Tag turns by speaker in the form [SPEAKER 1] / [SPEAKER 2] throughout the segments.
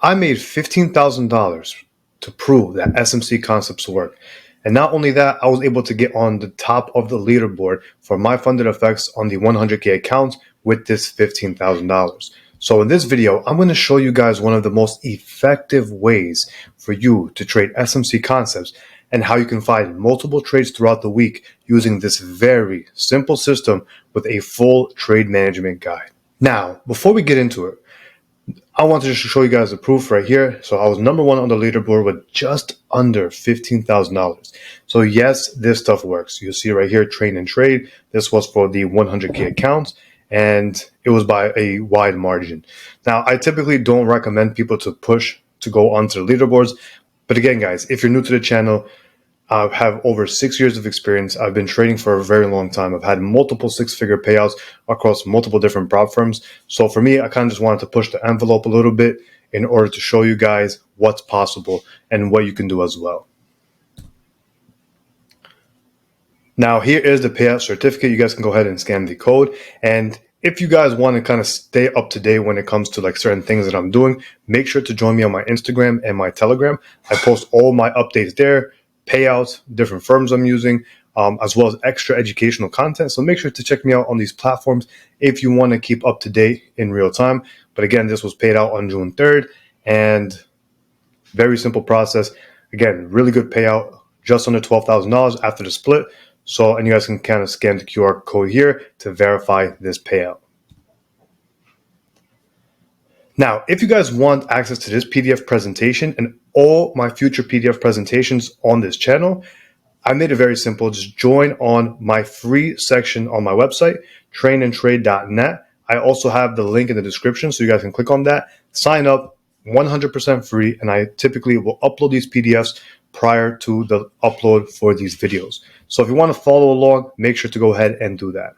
[SPEAKER 1] I made $15,000 to prove that SMC Concepts work. And not only that, I was able to get on the top of the leaderboard for my funded effects on the 100K account with this $15,000. So in this video, I'm going to show you guys one of the most effective ways for you to trade SMC Concepts and how you can find multiple trades throughout the week using this very simple system with a full trade management guide. Now, before we get into it, I wanted to show you guys the proof right here. So I was number one on the leaderboard with just under $15,000. So yes, this stuff works. You see right here, trade and trade. This was for the 100K account, and it was by a wide margin. Now, I typically don't recommend people to push to go onto the leaderboards. But again, guys, if you're new to the channel, I have over 6 years of experience. I've been trading for a very long time. I've had multiple six-figure payouts across multiple different prop firms. So for me, I kind of just wanted to push the envelope a little bit in order to show you guys what's possible and what you can do as well. Now, here is the payout certificate. You guys can go ahead and scan the code. And if you guys want to kind of stay up to date when it comes to like certain things that I'm doing, make sure to join me on my Instagram and my Telegram. I post all my updates there, payouts, different firms I'm using, as well as extra educational content. So make sure to check me out on these platforms if you want to keep up to date in real time. But again, this was paid out on June 3rd, and very simple process. Again, really good payout, just under $12,000 after the split. So, and you guys can kind of scan the QR code here to verify this payout. Now, if you guys want access to this PDF presentation and all my future PDF presentations on this channel, I made it very simple. Just join on my free section on my website, trainandtrade.net. I also have the link in the description, so you guys can click on that, sign up, 100% free, and I typically will upload these PDFs prior to the upload for these videos. So if you want to follow along, make sure to go ahead and do that.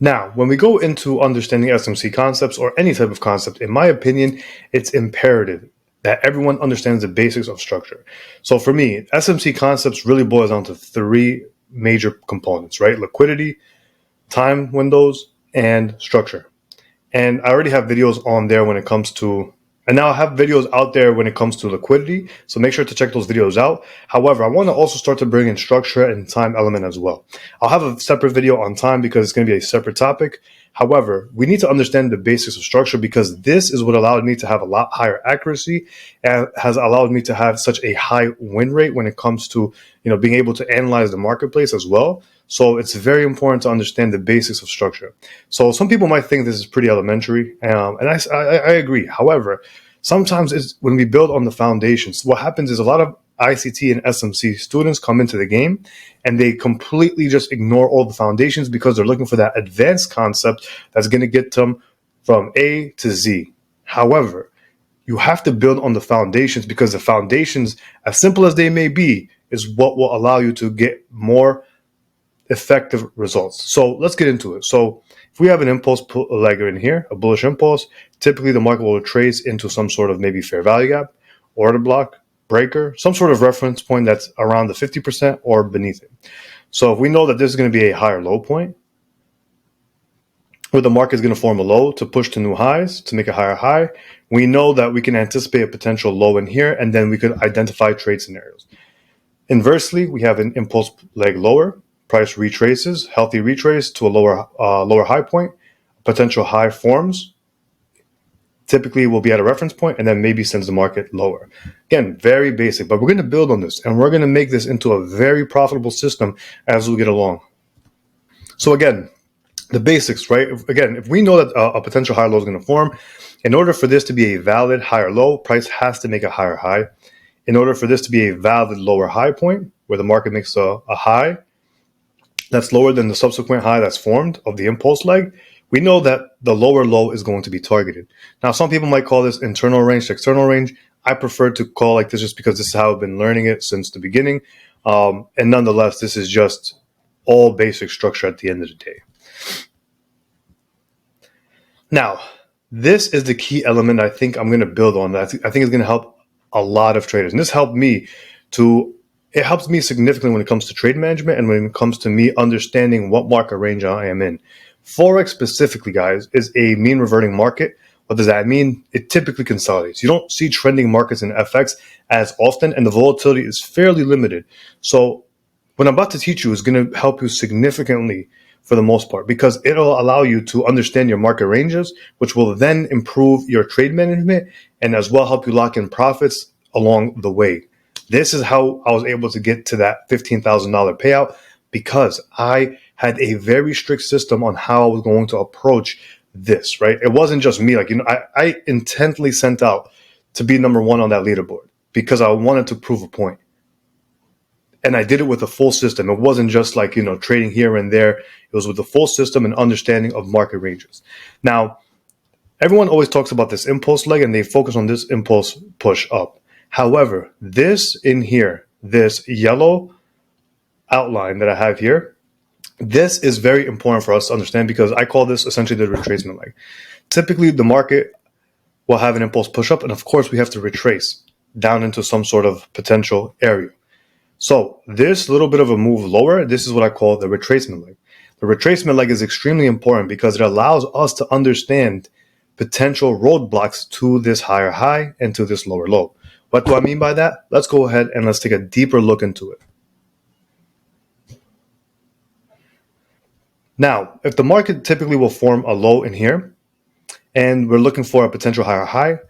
[SPEAKER 1] Now, when we go into understanding SMC concepts or any type of concept, in my opinion, it's imperative that everyone understands the basics of structure. So for me, SMC concepts really boils down to three major components, right? Liquidity, time windows, and structure. And I already have videos on there when it comes to, and now I have videos out there when it comes to liquidity. So make sure to check those videos out. However, I want to also start to bring in structure and time element as well. I'll have a separate video on time because it's going to be a separate topic. However, we need to understand the basics of structure because this is what allowed me to have a lot higher accuracy and has allowed me to have such a high win rate when it comes to, being able to analyze the marketplace as well. So it's very important to understand the basics of structure. So some people might think this is pretty elementary, and I agree. However, sometimes it's when we build on the foundations, what happens is a lot of ICT and SMC students come into the game and they completely just ignore all the foundations because they're looking for that advanced concept that's going to get them from A to Z. However, you have to build on the foundations because the foundations, as simple as they may be, is what will allow you to get more effective results. So let's get into it. So if we have an impulse leg in here, a bullish impulse, typically the market will trace into some sort of maybe fair value gap, order block, breaker, some sort of reference point that's around the 50% or beneath it. So if we know that this is going to be a higher low point, where the market is going to form a low to push to new highs, to make a higher high, we know that we can anticipate a potential low in here, and then we could identify trade scenarios. Inversely, we have an impulse leg lower, price retraces, healthy retrace to a lower high point, potential high forms, typically will be at a reference point and then maybe sends the market lower. Again, very basic, but we're going to build on this and we're going to make this into a very profitable system as we get along. So again, the basics, right? Again, if we know that a potential higher low is going to form, in order for this to be a valid higher low, price has to make a higher high. In order for this to be a valid lower high point, where the market makes a high that's lower than the subsequent high that's formed of the impulse leg, we know that the lower low is going to be targeted. Now, some people might call this internal range, external range. I prefer to call like this just because this is how I've been learning it since the beginning. And nonetheless, this is just all basic structure at the end of the day. Now, this is the key element I think I'm going to build on. I think it's going to help a lot of traders. And this helped me it helps me significantly when it comes to trade management and when it comes to me understanding what market range I am in. Forex specifically, guys, is a mean reverting market What does that mean? It typically consolidates. You don't see trending markets in FX as often, and the volatility is fairly limited. So what I'm about to teach you is going to help you significantly for the most part, because it'll allow you to understand your market ranges, which will then improve your trade management and as well help you lock in profits along the way. This is how I was able to get to that $15,000 payout, because I had a very strict system on how I was going to approach this, right? It wasn't just me. I intently sent out to be number one on that leaderboard because I wanted to prove a point. And I did it with a full system. It wasn't just trading here and there. It was with a full system and understanding of market ranges. Now, everyone always talks about this impulse leg and they focus on this impulse push up. However, this in here, this yellow outline that I have here, this is very important for us to understand because I call this essentially the retracement leg. Typically, the market will have an impulse push up, and of course, we have to retrace down into some sort of potential area. So this little bit of a move lower, this is what I call the retracement leg. The retracement leg is extremely important because it allows us to understand potential roadblocks to this higher high and to this lower low. What do I mean by that? Let's go ahead and let's take a deeper look into it. Now, if the market typically will form a low in here, and we're looking for a potential higher high,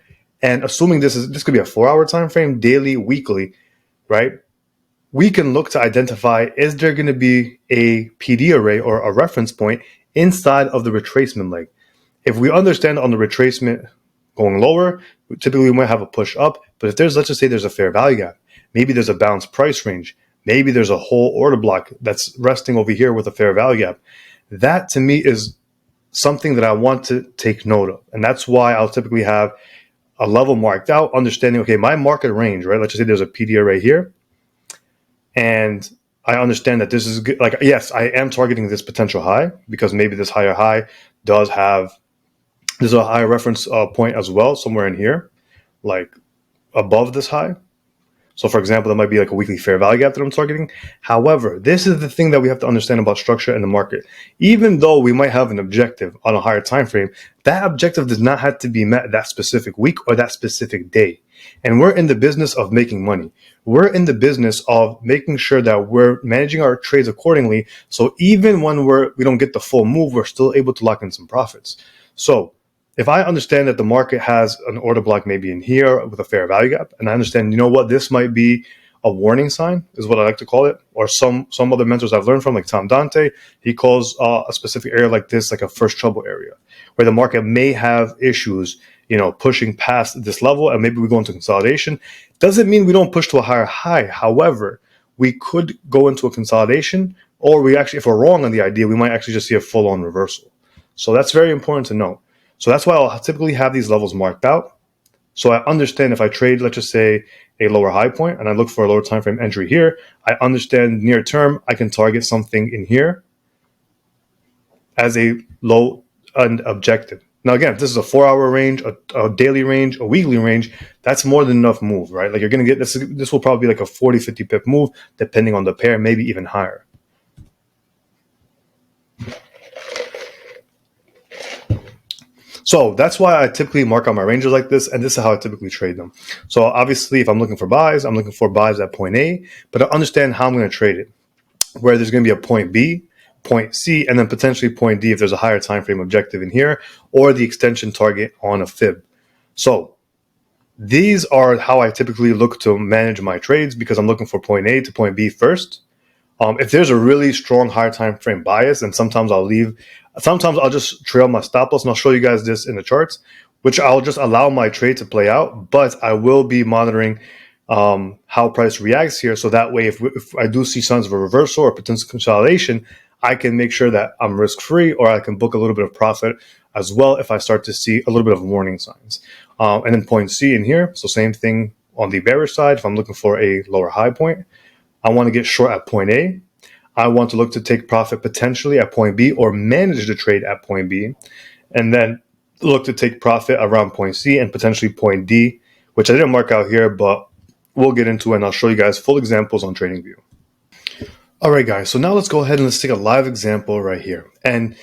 [SPEAKER 1] and assuming this could be a 4-hour time frame, daily, weekly, right? We can look to identify, is there going to be a PD array or a reference point inside of the retracement leg? If we understand on the retracement going lower, typically we might have a push up, but if let's just say there's a fair value gap, maybe there's a balanced price range, maybe there's a whole order block that's resting over here with a fair value gap. That to me is something that I want to take note of. And that's why I'll typically have a level marked out, understanding, okay, my market range, right? Let's just say there's a PD array here. And I understand that this is good. Yes, I am targeting this potential high because maybe this higher high there's a higher reference point as well, somewhere in here, like above this high. So for example, that might be like a weekly fair value gap that I'm targeting. However, this is the thing that we have to understand about structure in the market. Even though we might have an objective on a higher time frame, that objective does not have to be met that specific week or that specific day. And we're in the business of making money. We're in the business of making sure that we're managing our trades accordingly. So even when we don't get the full move, we're still able to lock in some profits. So if I understand that the market has an order block maybe in here with a fair value gap, and I understand, this might be a warning sign, is what I like to call it, or some other mentors I've learned from, like Tom Dante, he calls a specific area like this like a first trouble area, where the market may have issues, pushing past this level, and maybe we go into consolidation. Doesn't mean we don't push to a higher high. However, we could go into a consolidation, or if we're wrong on the idea, we might actually just see a full-on reversal. So that's very important to know. So that's why I'll typically have these levels marked out. So I understand if I trade, let's just say, a lower high point and I look for a lower time frame entry here, I understand near term I can target something in here as a low and objective. Now again, if this is a 4-hour range, a daily range, a weekly range, that's more than enough move, right? Like you're going to get this will probably be like a 40, 50 pip move depending on the pair, maybe even higher. So that's why I typically mark out my ranges like this, and this is how I typically trade them. So obviously, if I'm looking for buys, I'm looking for buys at point A, but I understand how I'm going to trade it, where there's going to be a point B, point C, and then potentially point D if there's a higher time frame objective in here, or the extension target on a fib. So these are how I typically look to manage my trades, because I'm looking for point A to point B first. If there's a really strong higher time frame bias, then sometimes I'll just trail my stop loss, and I'll show you guys this in the charts, which I'll just allow my trade to play out, but I will be monitoring how price reacts here. So that way, if I do see signs of a reversal or potential consolidation, I can make sure that I'm risk free, or I can book a little bit of profit as well if I start to see a little bit of warning signs. And then point C in here. So same thing on the bearish side. If I'm looking for a lower high point, I want to get short at point A. I want to look to take profit potentially at point B, or manage the trade at point B, and then look to take profit around point C and potentially point D, which I didn't mark out here, but we'll get into it, and I'll show you guys full examples on TradingView. All right, guys, so now let's go ahead and let's take a live example right here. And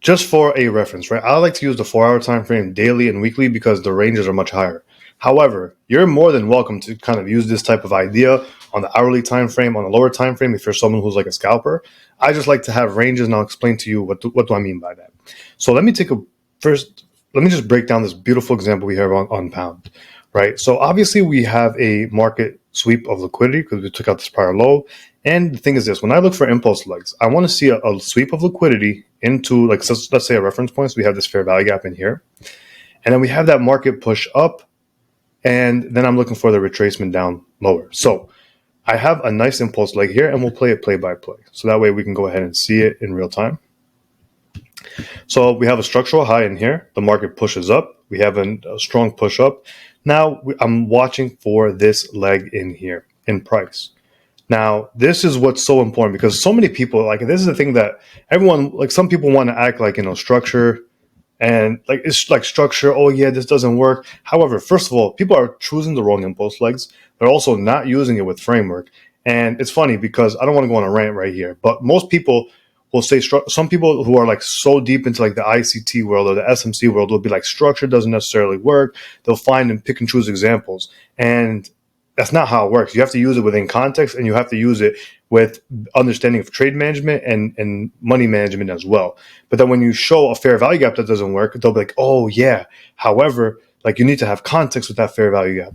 [SPEAKER 1] just for a reference, right? I like to use the 4-hour time frame daily and weekly because the ranges are much higher. However, you're more than welcome to kind of use this type of idea on the hourly time frame, on the lower time frame, if you're someone who's like a scalper. I just like to have ranges, and I'll explain to you what do I mean by that. So let me just break down this beautiful example we have on pound, right? So obviously we have a market sweep of liquidity because we took out this prior low. And the thing is this, when I look for impulse legs, I want to see a sweep of liquidity into, like, so let's say a reference point. So we have this fair value gap in here. And then we have that market push up. And then I'm looking for the retracement down lower. So I have a nice impulse leg here, and we'll play it play by play. So that way we can go ahead and see it in real time. So we have a structural high in here. The market pushes up. We have a strong push up. Now I'm watching for this leg in here in price. Now, this is what's so important because so many people, like, this is the thing that everyone, like, some people want to act like, structure and like, it's like structure. Oh yeah, this doesn't work. However, first of all, people are choosing the wrong impulse legs. They're also not using it with framework. And it's funny because I don't want to go on a rant right here, but most people will say, some people who are like so deep into like the ICT world or the SMC world will be like, structure doesn't necessarily work. They'll find and pick and choose examples. And that's not how it works. You have to use it within context, and you have to use it with understanding of trade management and money management as well. But then when you show a fair value gap that doesn't work, they'll be like, oh yeah. However, like, you need to have context with that fair value gap.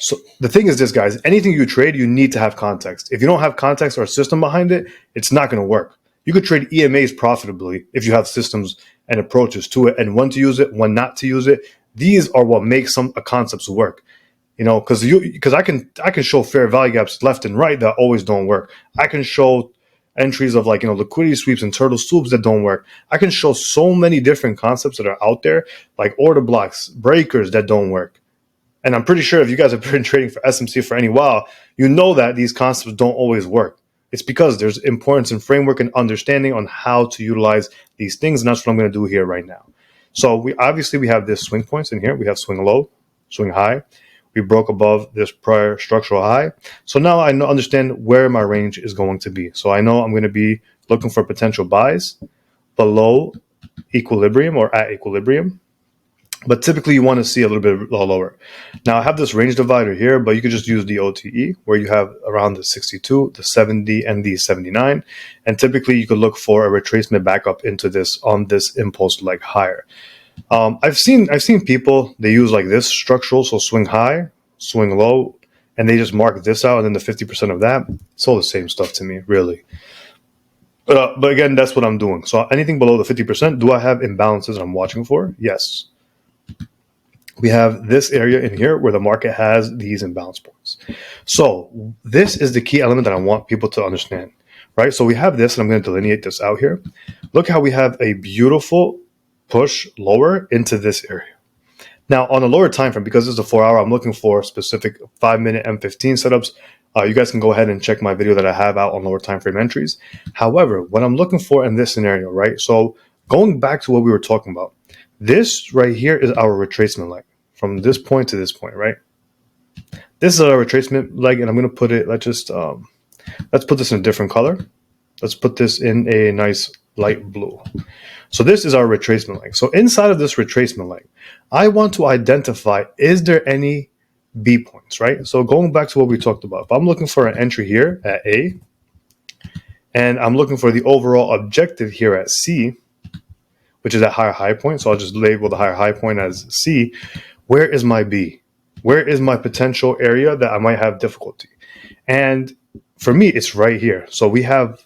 [SPEAKER 1] So the thing is this, guys, anything you trade, you need to have context. If you don't have context or a system behind it, it's not going to work. You could trade EMAs profitably if you have systems and approaches to it, and when to use it, when not to use it. These are what makes some concepts work. Because I can show fair value gaps left and right that always don't work. I can show entries of liquidity sweeps and turtle soups that don't work. I can show so many different concepts that are out there, like order blocks, breakers that don't work. And I'm pretty sure if you guys have been trading for SMC for any while, you know that these concepts don't always work. It's because there's importance in framework and understanding on how to utilize these things, and that's what I'm going to do here right now. So we have this swing points in here. We have swing low, swing high. We broke above this prior structural high. So now I understand where my range is going to be. So I know I'm going to be looking for potential buys below equilibrium or at equilibrium. But typically you want to see a little bit lower. Now I have this range divider here, but you could just use the OTE where you have around the 62, the 70, and the 79. And typically you could look for a retracement back up into this on this impulse leg higher. I've seen people, they use like this structural, so swing high, swing low, and they just mark this out, and then the 50% of that. It's all the same stuff to me, really. But again, that's what I'm doing. So anything below the 50%, do I have imbalances I'm watching for? Yes. We have this area in here where the market has these imbalance points. So this is the key element that I want people to understand, right? So we have this, and I'm going to delineate this out here. Look how we have a beautiful push lower into this area. Now on a lower time frame, because this is a 4-hour, I'm looking for specific 5-minute M15 setups. You guys can go ahead and check my video that I have out on lower time frame entries. However, what I'm looking for in this scenario, right? So going back to what we were talking about, this right here is our retracement leg from this point to this point, right? This is our retracement leg, and I'm going to put it, let's put this in a different color. Let's put this in a nice light blue. So this is our retracement leg. So inside of this retracement leg, I want to identify, is there any B points, right? So going back to what we talked about, if I'm looking for an entry here at A, and I'm looking for the overall objective here at C, which is a higher high point, so I'll just label the higher high point as C, where is my B? Where is my potential area that I might have difficulty? And for me, it's right here. So we have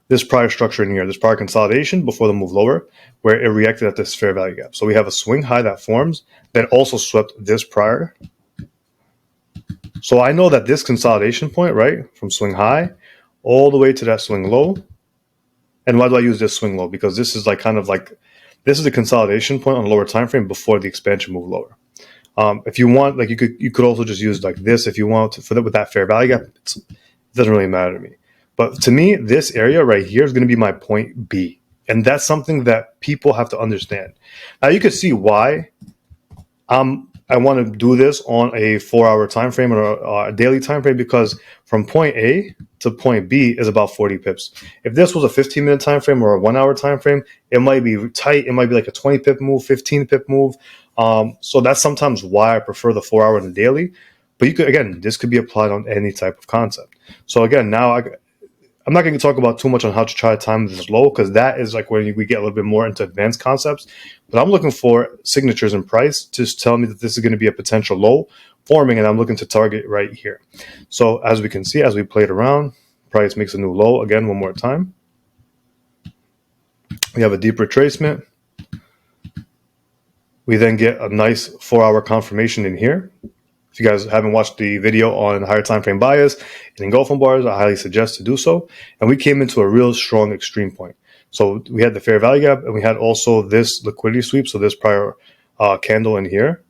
[SPEAKER 1] this prior structure in here, this prior consolidation before the move lower, where it reacted at this fair value gap. So we have a swing high that forms that also swept this prior. So I know that this consolidation point, right, from swing high all the way to that swing low. And why do I use this swing low? Because this is this is the consolidation point on a lower time frame before the expansion move lower. If you want, you could also just use like this if you want with that fair value gap. It doesn't really matter to me. But to me, this area right here is going to be my point B. And that's something that people have to understand. Now, you can see why I'm I want to do this on a 4-hour time frame or a daily time frame because from point A to point B is about 40 pips. If this was a 15-minute time frame or a 1-hour time frame, it might be tight. It might be like a 20 pip move, 15 pip move. So that's sometimes why I prefer the 4-hour and the daily. But you could, again, this could be applied on any type of concept. So again, now I'm not going to talk about too much on how to try to time this low because that is like when we get a little bit more into advanced concepts. But I'm looking for signatures and price to tell me that this is going to be a potential low forming, and I'm looking to target right here. So as we can see, as we played around, price makes a new low again one more time. We have a deep retracement. We then get a nice 4-hour confirmation in here. If you guys haven't watched the video on higher time frame bias and engulfing bars, I highly suggest to do so. And we came into a real strong extreme point. So we had the fair value gap, and we had also this liquidity sweep. So this prior candle in here,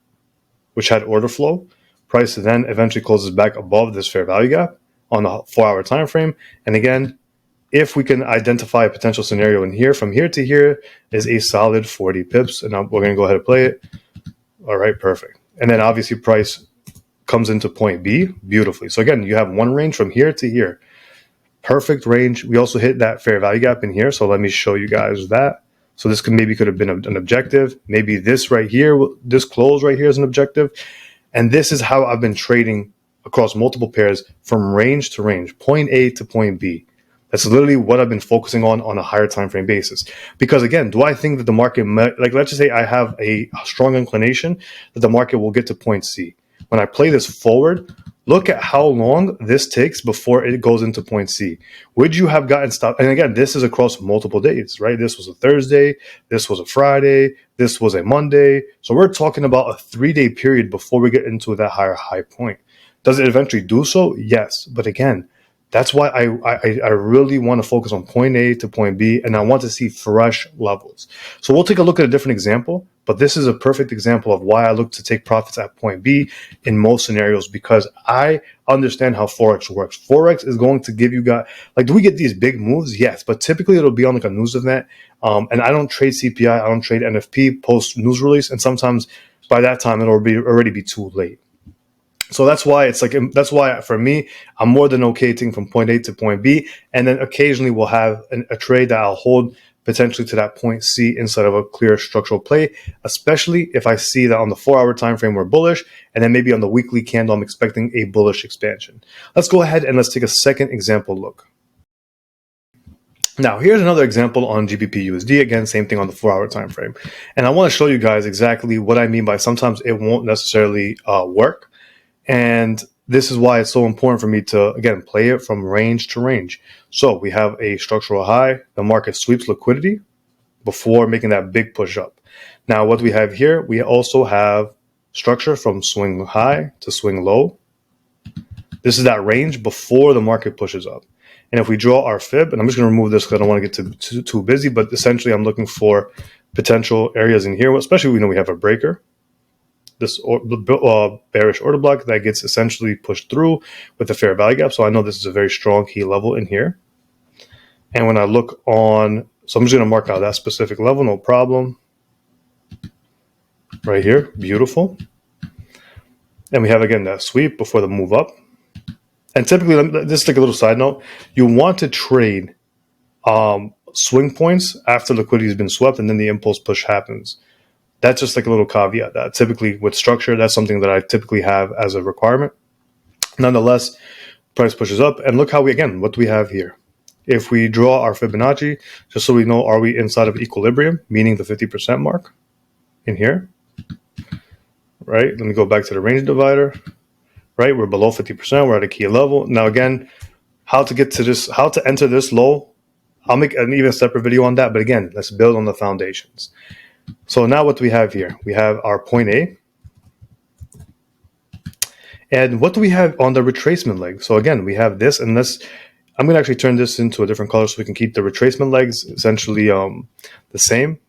[SPEAKER 1] which had order flow. Price then eventually closes back above this fair value gap on the 4-hour time frame. And again, if we can identify a potential scenario in here, from here to here is a solid 40 pips. And we're going to go ahead and play it. All right, perfect. And then obviously price comes into point B beautifully. So again, you have one range from here to here. Perfect range. We also hit that fair value gap in here. So let me show you guys that. So this could have been an objective. Maybe this right here, this close right here is an objective. And this is how I've been trading across multiple pairs from range to range, point A to point B. That's literally what I've been focusing on a higher time frame basis. Because again, do I think that the market, like let's just say I have a strong inclination that the market will get to point C. When I play this forward, look at how long this takes before it goes into point C. Would you have gotten stopped? And again, this is across multiple days, right? This was a Thursday. This was a Friday. This was a Monday. So we're talking about a 3-day period before we get into that higher high point. Does it eventually do so? Yes. But again, that's why I really want to focus on point A to point B, and I want to see fresh levels. So we'll take a look at a different example, but this is a perfect example of why I look to take profits at point B in most scenarios, because I understand how Forex works. Forex is going to give you guys, like, do we get these big moves? Yes, but typically it'll be on like a news event. And I don't trade CPI, I don't trade NFP post news release, and sometimes by that time it'll already be too late. So that's why for me, I'm more than okay taking from point A to point B, and then occasionally we'll have a trade that I'll hold potentially to that point C instead of a clear structural play, especially if I see that on the 4-hour time frame we're bullish, and then maybe on the weekly candle I'm expecting a bullish expansion. Let's go ahead and let's take a second example look. Now, here's another example on GBP USD. Again, same thing on the 4-hour time frame. And I want to show you guys exactly what I mean by sometimes it won't necessarily work. And this is why it's so important for me to, again, play it from range to range. So we have a structural high. The market sweeps liquidity before making that big push up. Now, what we have here, we also have structure from swing high to swing low. This is that range before the market pushes up. And if we draw our fib, and I'm just going to remove this because I don't want to get too busy, but essentially I'm looking for potential areas in here, especially we have a breaker. This bearish order block that gets essentially pushed through with the fair value gap. So I know this is a very strong key level in here. And when I look on, so I'm just going to mark out that specific level, no problem. Right here, beautiful. And we have, again, that sweep before the move up. And typically, just like a little side note, you want to trade swing points after liquidity has been swept and then the impulse push happens. That's just like a little caveat that typically with structure, that's something that I typically have as a requirement. Nonetheless, price pushes up, and look how what do we have here? If we draw our Fibonacci, just so we know, are we inside of equilibrium, meaning the 50% mark in here, right? Let me go back to the range divider, right? We're below 50%, we're at a key level. Now again, how to enter this low, I'll make an even separate video on that, but again, let's build on the foundations. So now what do we have here? We have our point A. And what do we have on the retracement leg? So again, we have this, and I'm going to actually turn this into a different color so we can keep the retracement legs essentially the same.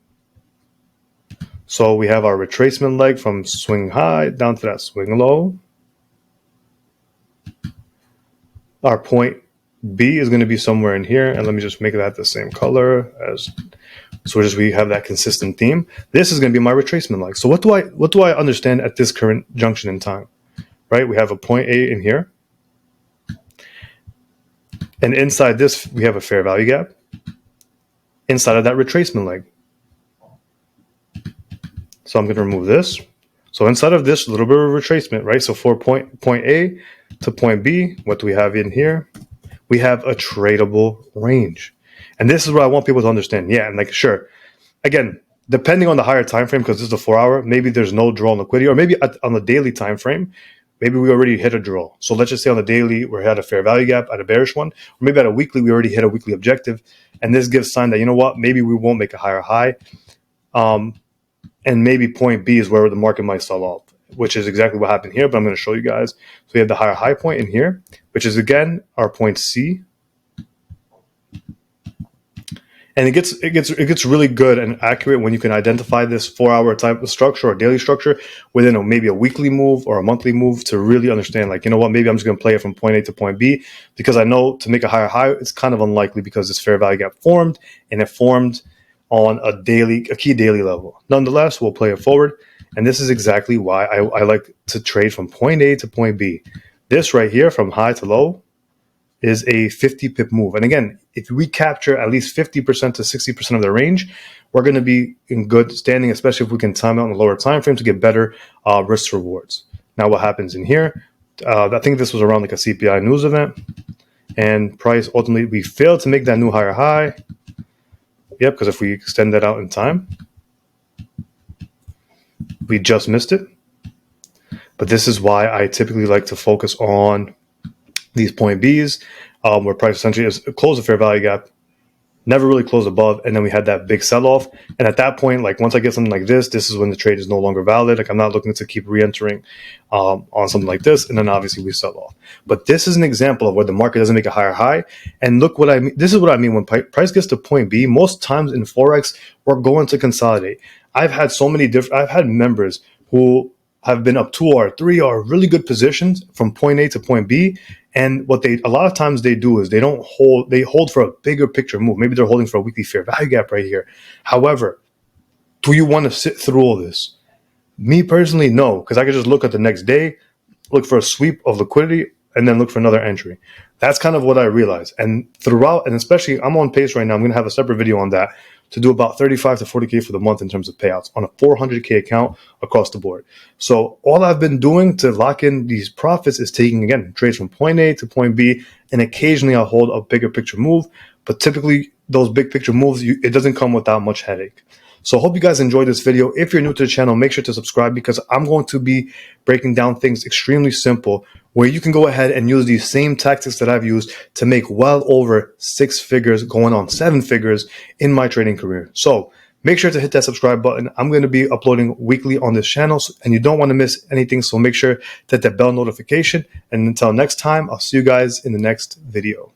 [SPEAKER 1] So we have our retracement leg from swing high down to that swing low. Our point B is going to be somewhere in here. And let me just make that the same color as, so we have that consistent theme. This is going to be my retracement leg. So what do I understand at this current junction in time, right? We have a point A in here. And inside this, we have a fair value gap inside of that retracement leg. So I'm going to remove this. So inside of this, a little bit of retracement, right? So for point A to point B, what do we have in here? We have a tradable range. And this is what I want people to understand. Yeah, and like, sure. Again, depending on the higher time frame, because this is a 4 hour, maybe there's no draw on liquidity, or maybe on the daily time frame, maybe we already hit a draw. So let's just say on the daily, we had a fair value gap at a bearish one, or maybe at a weekly, we already hit a weekly objective. And this gives sign that, you know what, maybe we won't make a higher high. And maybe point B is where the market might sell off, which is exactly what happened here, but I'm going to show you guys. So we have the higher high point in here, which is, again, our point C. And it gets really good and accurate when you can identify this 4 hour type of structure or daily structure within maybe a weekly move or a monthly move to really understand, like, you know what, maybe I'm just going to play it from point A to point B, because I know to make a higher high, it's kind of unlikely because this fair value gap formed, and it formed on a key daily level. Nonetheless, we'll play it forward. And this is exactly why I like to trade from point A to point B. This right here from high to low is a 50 pip move. And again, if we capture at least 50% to 60% of the range, we're going to be in good standing, especially if we can time out in the lower time frame to get better risk rewards. Now, what happens in here? I think this was around like a CPI news event, and price ultimately, we failed to make that new higher high. Yep, because if we extend that out in time, we just missed it. But this is why I typically like to focus on these point Bs, where price essentially is close the fair value gap, never really closed above, and then we had that big sell-off. And at that point, like, once I get something like this is when the trade is no longer valid. Like, I'm not looking to keep re-entering on something like this, and then obviously we sell off. But this is an example of where the market doesn't make a higher high. And look what I mean. This is what I mean when price gets to point B. Most times in Forex, we're going to consolidate. I've had members who have been up 2 or 3 or really good positions from point A to point B. And what a lot of times they do is they hold for a bigger picture move. Maybe they're holding for a weekly fair value gap right here. However, do you want to sit through all this? Me personally, no, because I could just look at the next day, look for a sweep of liquidity, and then look for another entry. That's kind of what I realized. And throughout, and especially I'm on pace right now, I'm going to have a separate video on that, to do about 35 to 40K for the month in terms of payouts on a 400K account across the board. So all I've been doing to lock in these profits is taking, again, trades from point A to point B, and occasionally I'll hold a bigger picture move. But typically those big picture moves, it doesn't come without much headache. So I hope you guys enjoyed this video. If you're new to the channel, make sure to subscribe, because I'm going to be breaking down things extremely simple where you can go ahead and use these same tactics that I've used to make well over 6 figures, going on 7 figures in my trading career. So make sure to hit that subscribe button. I'm going to be uploading weekly on this channel, and you don't want to miss anything. So make sure to hit that bell notification. And until next time, I'll see you guys in the next video.